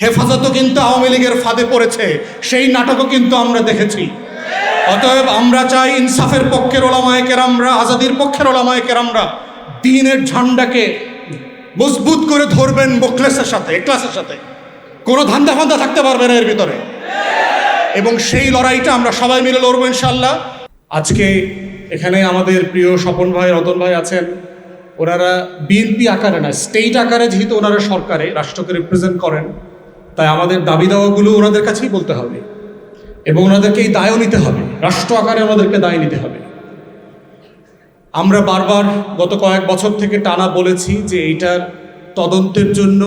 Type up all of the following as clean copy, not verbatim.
হেফাজতও কিন্তু আওয়ামী লীগের ফাঁদে পড়েছে, সেই নাটকও কিন্তু আমরা দেখেছি। অতএব আমরা চাই ইনসাফের পক্ষের ওলামায়ে কেরামরা, আজাদির পক্ষের ওলামায়ে কেরামরা দ্বীনের ঝান্ডাকে মজবুত করে ধরবেন মুখলেসের সাথে, ইখলাসের সাথে। কোনো ধান্দা ফান্দা থাকতে পারবে না এর ভিতরে, এবং সেই লড়াইটা আমরা সবাই মিলে লড়বো ইনশাল্লাহ। আজকে এখানে আমাদের প্রিয় স্বপন ভাই, রতন ভাই আছেন। ওনারা বিএনপি আকারে না, স্টেট আকারে যেহেতু ওনারা সরকারে রাষ্ট্রকে রিপ্রেজেন্ট করেন, তাই আমাদের দাবি দাওয়াগুলো ওনাদের কাছেই বলতে হবে এবং ওনাদেরকে এই দায়ও নিতে হবে, রাষ্ট্র আকারে ওনাদেরকে দায় নিতে হবে। আমরা বারবার গত কয়েক বছর থেকে টানা বলেছি যে এইটার তদন্তের জন্য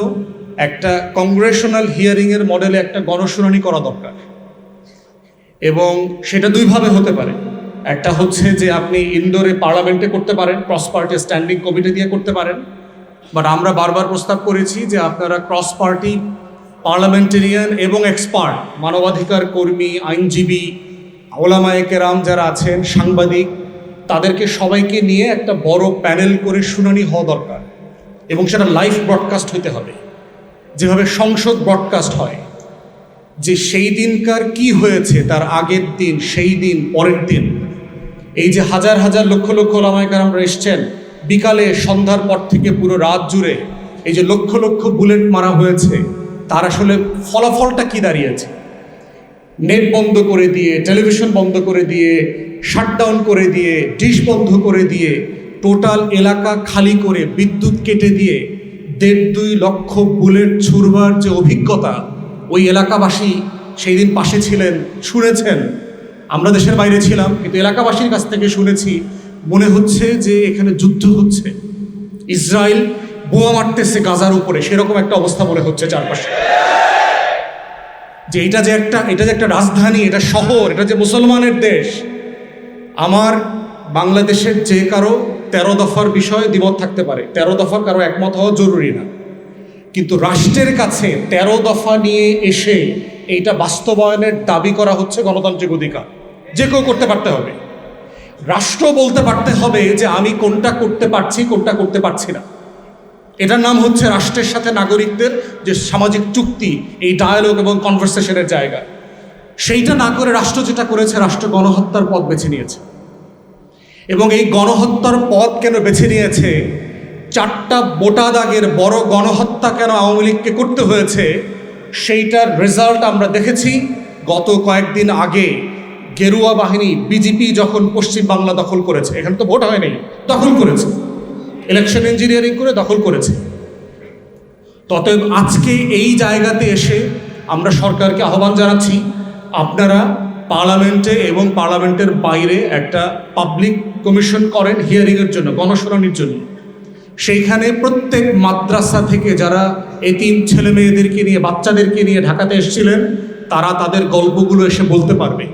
একটা কংগ্রেশনাল হিয়ারিংয়ের মডেলে একটা গণশুনানি করা দরকার, এবং সেটা দুইভাবে হতে পারে। একটা হচ্ছে যে আপনি ইনডোরে পার্লামেন্টে করতে পারেন, ক্রস পার্টি স্ট্যান্ডিং কমিটি দিয়ে করতে পারেন, বাট আমরা বারবার প্রস্তাব করেছি যে আপনারা ক্রস পার্টি পার্লামেন্টেরিয়ান এবং এক্সপার্ট, মানবাধিকার কর্মী, আইনজীবী, ওলামায়ে কেরাম যারা আছেন, সাংবাদিক, তাদেরকে সবাইকে নিয়ে একটা বড় প্যানেল করে শুনানি হওয়া দরকার, এবং সেটা লাইভ ব্রডকাস্ট হতে হবে, যেভাবে সংসদ ব্রডকাস্ট হয়, যে সেই দিনকার কি হয়েছে তার আগের দিন, সেই দিন, পরের দিন। এই যে হাজার হাজার লক্ষ লক্ষ ওলামায়ে কেরামরা এসছেন, বিকালে সন্ধ্যার পর থেকে পুরো রাত জুড়ে এই যে লক্ষ লক্ষ বুলেট মারা হয়েছে, তার আসলে ফলাফলটা কি দাঁড়িয়েছে? নেট বন্ধ করে দিয়ে, টেলিভিশন বন্ধ করে দিয়ে, শাটডাউন করে দিয়ে, ডিশ বন্ধ করে দিয়ে, টোটাল এলাকা খালি করে, বিদ্যুৎ কেটে দিয়ে 1.5-2 লক্ষ বুলেট ছুড়বার যে অভিজ্ঞতা, ওই এলাকাবাসী সেই দিন পাশে ছিলেন, শুনেছেন। আমরা দেশের বাইরে ছিলাম, কিন্তু এলাকাবাসীর কাছ থেকে শুনেছি, মনে হচ্ছে যে এখানে যুদ্ধ হচ্ছে, ইসরায়েল বোমা মারতেছে গাজার উপরে, সেরকম একটা অবস্থা মনে হচ্ছে চারপাশে। যে এটা যে একটা রাজধানী, এটা শহর, এটা যে মুসলমানের দেশ। আমার বাংলাদেশের যে কারো 13 দফার বিষয়ে দ্বিমত থাকতে পারে, 13 দফার কারো একমত হওয়া জরুরি না, কিন্তু রাষ্ট্রের কাছে 13 দফা নিয়ে এসে এইটা বাস্তবায়নের দাবি করা হচ্ছে গণতান্ত্রিক অধিকার। যে কেউ করতে পারতে হবে, রাষ্ট্র বলতে পারতে হবে যে আমি কোনটা করতে পারছি, কোনটা করতে পারছি না। এটার নাম হচ্ছে রাষ্ট্রের সাথে নাগরিকদের যে সামাজিক চুক্তি, এই ডায়ালগ এবং কনভারসেশনের জায়গা। সেইটা না করে রাষ্ট্র যেটা করেছে, রাষ্ট্র গণহত্যার পথ বেছে নিয়েছে। এবং এই গণহত্যার পথ কেন বেছে নিয়েছে, 4টা বোটা দাগের বড় গণহত্যা কেন আওয়ামী লীগকে করতে হয়েছে, সেইটার রেজাল্ট আমরা দেখেছি গত কয়েকদিন আগে। গেরুয়া বাহিনী, বিজেপি যখন পশ্চিম বাংলা দখল করেছে, এখানে তো ভোট হয়নি, দখল করেছে, ইলেকশন ইঞ্জিনিয়ারিং করে দখল করেছে। ততএব আজকে এই জায়গাতে এসে আমরা সরকারকে আহ্বান জানাচ্ছি, আপনারা পার্লামেন্টে এবং পার্লামেন্টের বাইরে একটা পাবলিক কমিশন করেন হিয়ারিংয়ের জন্য, গণশুনানির জন্য। সেইখানে প্রত্যেক মাদ্রাসা থেকে যারা এতিম ছেলে মেয়েদেরকে নিয়ে, বাচ্চাদেরকে নিয়ে ঢাকাতে এসেছিলেন, তারা তাদের গল্পগুলো এসে বলতে পারবে।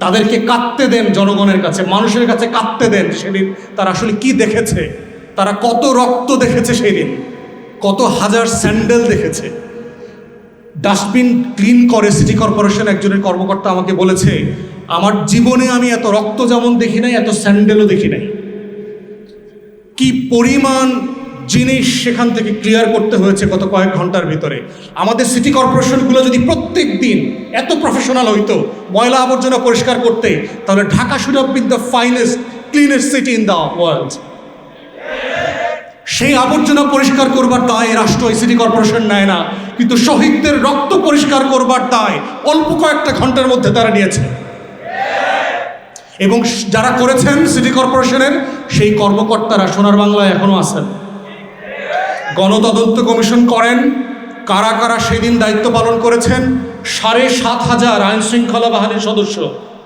তাদেরকে কাঁদতে দেন, জনগণের কাছে, মানুষের কাছে কাঁদতে দেন। সেদিন তারা আসলে কি দেখেছে, তারা কত রক্ত দেখেছে, সেই দিন কত হাজার স্যান্ডেল দেখেছে। ডাস্টবিন ক্লিন করে সিটি কর্পোরেশন একজনের কর্মকর্তা আমাকে বলেছে, আমার জীবনে আমি এত রক্ত যেমন দেখি নাই, এত স্যান্ডেলও দেখি নাই। কি পরিমাণ জিনিস সেখান থেকে ক্লিয়ার করতে হয়েছে গত কয়েক ঘন্টার ভিতরে। আমাদের সিটি কর্পোরেশনগুলো যদি প্রত্যেক দিন এত প্রফেশনাল হইতো ময়লা আবর্জনা পরিষ্কার করতে, তাহলে Dhaka should have been the finest, cleanest city in the world. সেই আবর্জনা পরিষ্কার করবার দায় রাষ্ট্র, এই সিটি কর্পোরেশন নেয় না, কিন্তু শহীদদের রক্ত পরিষ্কার করবার দায় অল্প কয়েকটা ঘন্টার মধ্যে তারা নিয়েছে। এবং যারা করেছেন সিটি কর্পোরেশনের সেই কর্মকর্তারা সোনার বাংলায় এখনো আছেন। গণতদন্ত কমিশন করেন, কারা কারা সেদিন দায়িত্ব পালন করেছেন। 7,500 আইন শৃঙ্খলা বাহিনীর সদস্য,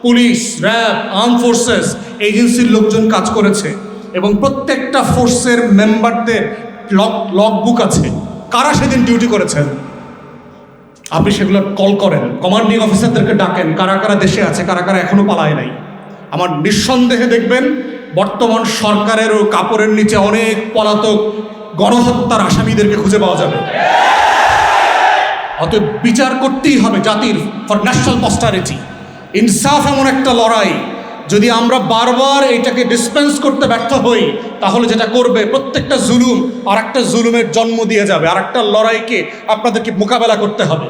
পুলিশ, র্যাব, আর্ম ফোর্সেস, এজেন্সির লোকজন কাজ করেছে, এবং প্রত্যেকটা ফোর্সের মেম্বারদের লগবুক আছে, কারা সেদিন ডিউটি করেছেন। আপনি সেগুলো কল করেন, কমান্ডিং অফিসারদেরকে ডাকেন, কারা কারা দেশে আছে, কারা কারা এখনো পালায় নাই। আমার নিঃসন্দেহে দেখবেন বর্তমান সরকারেরও কাপড়ের নিচে অনেক পলাতক গণহত্যার আসামিদেরকে খুঁজে পাওয়া যাবে। অতএব বিচার করতেই হবে জাতির, ফর ন্যাশনাল পস্টারিটি। ইনসাফ এমন একটা লড়াই যদি আমরা বারবার এটাকে ডিসপেন্স করতে ব্যর্থ হই, তাহলে যেটা করবে প্রত্যেকটা জুলুম আর একটা জুলুমের জন্ম দিয়ে যাবে, আর একটা লড়াইকে আপনাদেরকে মোকাবেলা করতে হবে।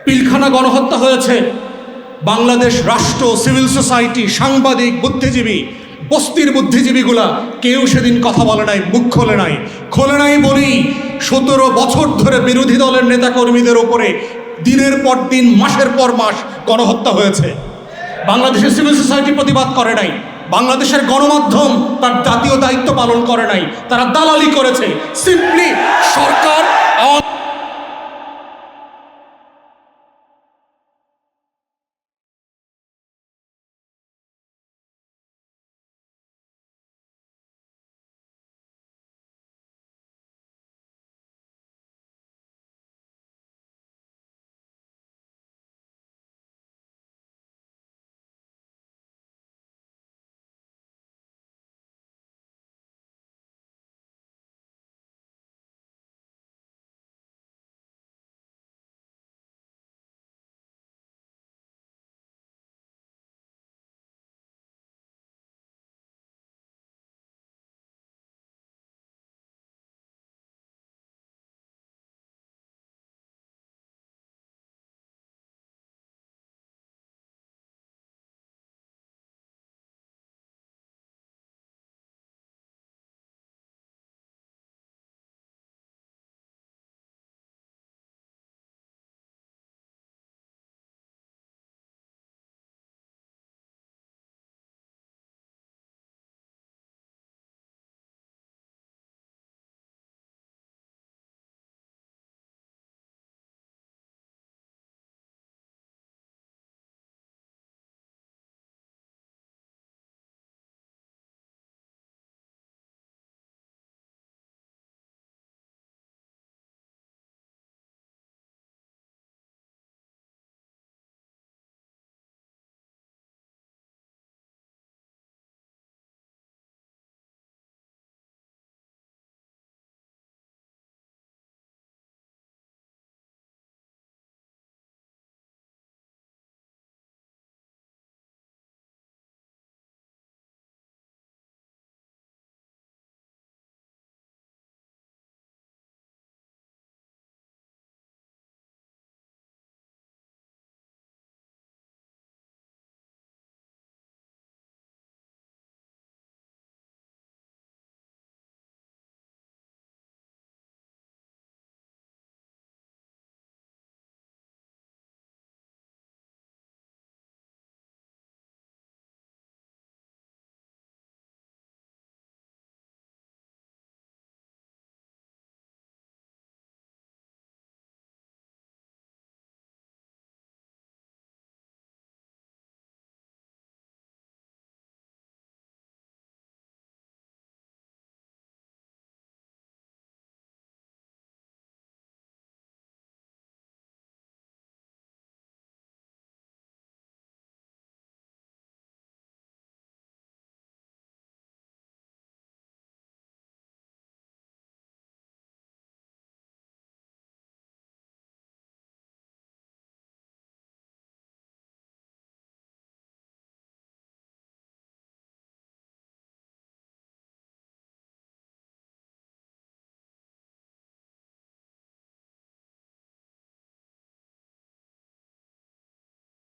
পিলখানা গণহত্যা হয়েছে, বাংলাদেশ রাষ্ট্র, সিভিল সোসাইটি, সাংবাদিক, বুদ্ধিজীবী, বস্তির বুদ্ধিজীবীগুলা কেউ সেদিন কথা বলে নাই, মুখ খোলে নাই বলি 17 বছর ধরে বিরোধী দলের নেতাকর্মীদের ওপরে দিনের পর দিন, মাসের পর মাস গণহত্যা হয়েছে। বাংলাদেশের সিভিল সোসাইটি প্রতিবাদ করে নাই, বাংলাদেশের গণমাধ্যম তার জাতীয় দায়িত্ব পালন করে নাই, তারা দালালি করেছে। সিম্পলি সরকার